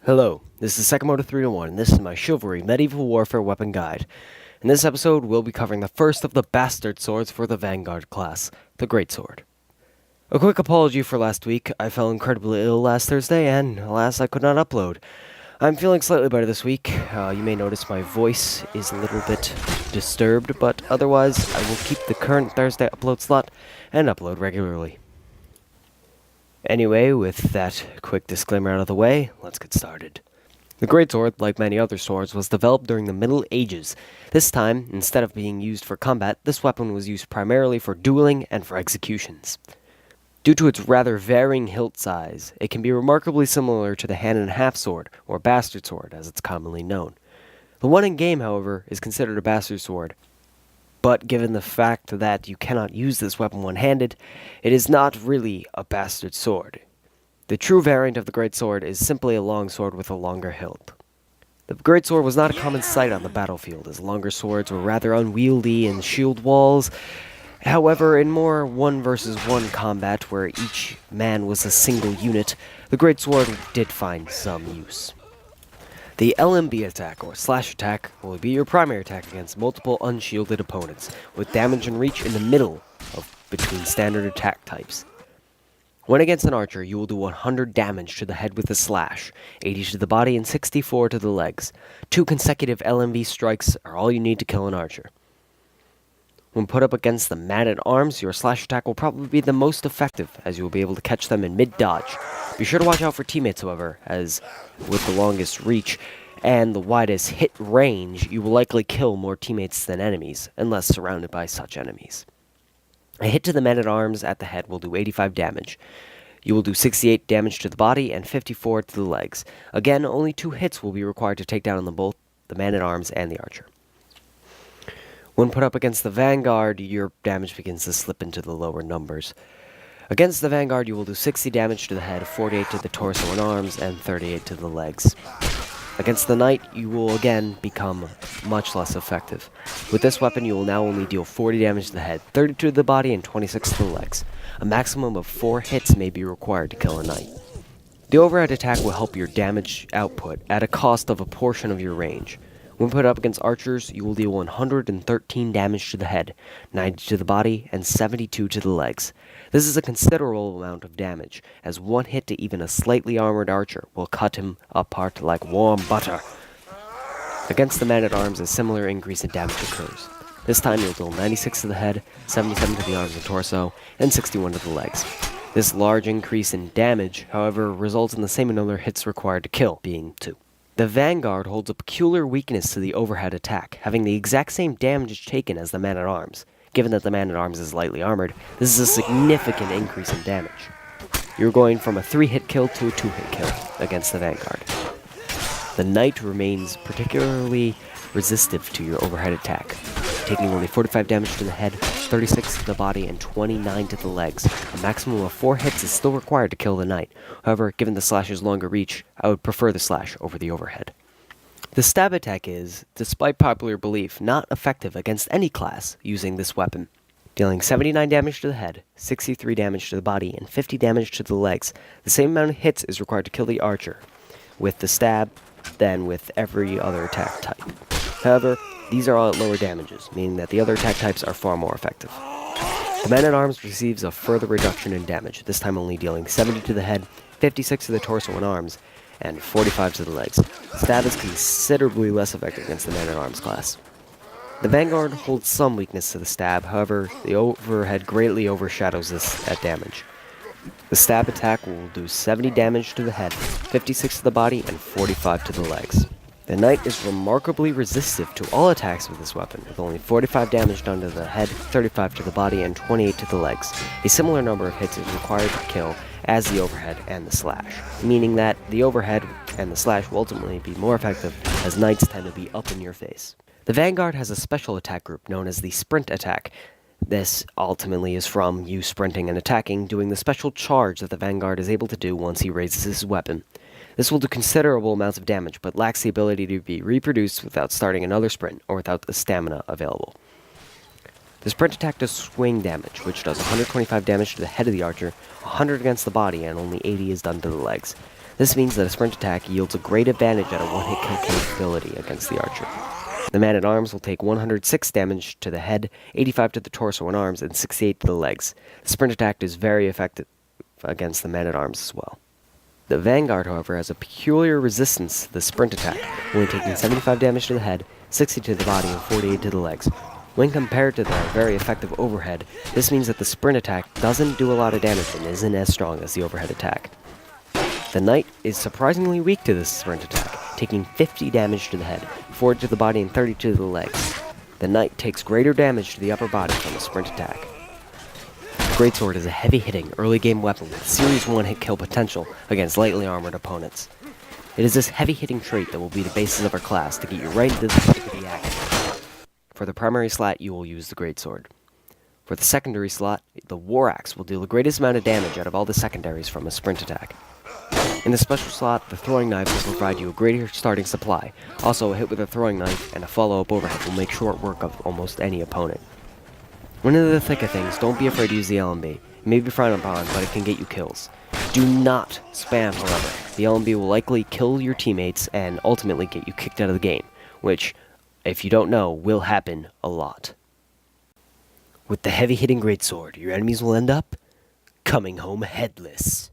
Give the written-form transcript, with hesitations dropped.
Hello, this is Sakamoto 301, and this is my Chivalry Medieval Warfare Weapon Guide. In this episode, we'll be covering the first of the bastard swords for the Vanguard class, the Greatsword. A quick apology for last week. I fell incredibly ill last Thursday, and alas, I could not upload. I'm feeling slightly better this week. You may notice my voice is a little bit disturbed, but otherwise, I will keep the current Thursday upload slot and upload regularly. Anyway, with that quick disclaimer out of the way, let's get started. The Greatsword, like many other swords, was developed during the Middle Ages. This time, instead of being used for combat, this weapon was used primarily for dueling and for executions. Due to its rather varying hilt size, it can be remarkably similar to the hand-and-a-half sword, or bastard sword as it's commonly known. The one in game, however, is considered a bastard sword, but given the fact that you cannot use this weapon one-handed, it is not really a bastard sword. The true variant of the Greatsword is simply a longsword with a longer hilt. The Greatsword was not a common sight on the battlefield, as longer swords were rather unwieldy in shield walls. However, in more one-versus-one combat, where each man was a single unit, the Greatsword did find some use. The LMB attack, or slash attack, will be your primary attack against multiple unshielded opponents, with damage and reach in the middle of between standard attack types. When against an archer, you will do 100 damage to the head with a slash, 80 to the body and 64 to the legs. 2 consecutive LMB strikes are all you need to kill an archer. When put up against the man-at-arms, your slash attack will probably be the most effective, as you will be able to catch them in mid-dodge. Be sure to watch out for teammates, however, as with the longest reach and the widest hit range, you will likely kill more teammates than enemies, unless surrounded by such enemies. A hit to the man-at-arms at the head will do 85 damage. You will do 68 damage to the body and 54 to the legs. Again, only 2 hits will be required to take down both the man-at-arms and the archer. When put up against the Vanguard, your damage begins to slip into the lower numbers. Against the Vanguard, you will do 60 damage to the head, 48 to the torso and arms, and 38 to the legs. Against the Knight, you will again become much less effective. With this weapon, you will now only deal 40 damage to the head, 32 to the body, and 26 to the legs. A maximum of 4 hits may be required to kill a Knight. The overhead attack will help your damage output at a cost of a portion of your range. When put up against archers, you will deal 113 damage to the head, 90 to the body, and 72 to the legs. This is a considerable amount of damage, as one hit to even a slightly armored archer will cut him apart like warm butter. Against the man-at-arms, a similar increase in damage occurs. This time you'll deal 96 to the head, 77 to the arms and torso, and 61 to the legs. This large increase in damage, however, results in the same number of hits required to kill, being 2. The Vanguard holds a peculiar weakness to the overhead attack, having the exact same damage taken as the man-at-arms. Given that the man-at-arms is lightly armored, this is a significant increase in damage. You're going from a 3-hit kill to a 2-hit kill against the Vanguard. The Knight remains particularly resistive to your overhead attack, taking only 45 damage to the head, 36 to the body, and 29 to the legs. A maximum of 4 hits is still required to kill the Knight. However, given the slash's longer reach, I would prefer the slash over the overhead. The stab attack is, despite popular belief, not effective against any class using this weapon, dealing 79 damage to the head, 63 damage to the body, and 50 damage to the legs. The same amount of hits is required to kill the archer with the stab than with every other attack type. However, these are all at lower damages, meaning that the other attack types are far more effective. The man-at-arms receives a further reduction in damage, this time only dealing 70 to the head, 56 to the torso and arms, and 45 to the legs. Stab is considerably less effective against the man-at-arms class. The Vanguard holds some weakness to the stab, however, the overhead greatly overshadows this at damage. The stab attack will do 70 damage to the head, 56 to the body, and 45 to the legs. The Knight is remarkably resistive to all attacks with this weapon, with only 45 damage done to the head, 35 to the body, and 28 to the legs. A similar number of hits is required to kill as the overhead and the slash, meaning that the overhead and the slash will ultimately be more effective, as Knights tend to be up in your face. The Vanguard has a special attack group known as the Sprint attack. This ultimately is from you sprinting and attacking, doing the special charge that the Vanguard is able to do once he raises his weapon. This will do considerable amounts of damage, but lacks the ability to be reproduced without starting another sprint or without the stamina available. The sprint attack does swing damage, which does 125 damage to the head of the archer, 100 against the body, and only 80 is done to the legs. This means that a sprint attack yields a great advantage at a one-hit kill capability against the archer. The man-at-arms will take 106 damage to the head, 85 to the torso and arms, and 68 to the legs. The sprint attack is very effective against the man-at-arms as well. The Vanguard, however, has a peculiar resistance to the sprint attack, only taking 75 damage to the head, 60 to the body, and 48 to the legs. When compared to their very effective overhead, this means that the sprint attack doesn't do a lot of damage and isn't as strong as the overhead attack. The Knight is surprisingly weak to this sprint attack, taking 50 damage to the head, 40 to the body, and 30 to the legs. The Knight takes greater damage to the upper body from the sprint attack. The Greatsword is a heavy-hitting, early-game weapon with serious one-hit kill potential against lightly armored opponents. It is this heavy-hitting trait that will be the basis of our class to get you right into the thick of the action. For the primary slot, you will use the Greatsword. For the secondary slot, the War Axe will deal the greatest amount of damage out of all the secondaries from a sprint attack. In the special slot, the Throwing Knife will provide you a greater starting supply. Also, a hit with a Throwing Knife and a follow-up overhead will make short work of almost any opponent. When in the thick of things, don't be afraid to use the LMB. It may be frowned upon, but it can get you kills. Do not spam, however. The LMB will likely kill your teammates and ultimately get you kicked out of the game, which, if you don't know, will happen a lot. With the heavy-hitting Greatsword, your enemies will end up coming home headless.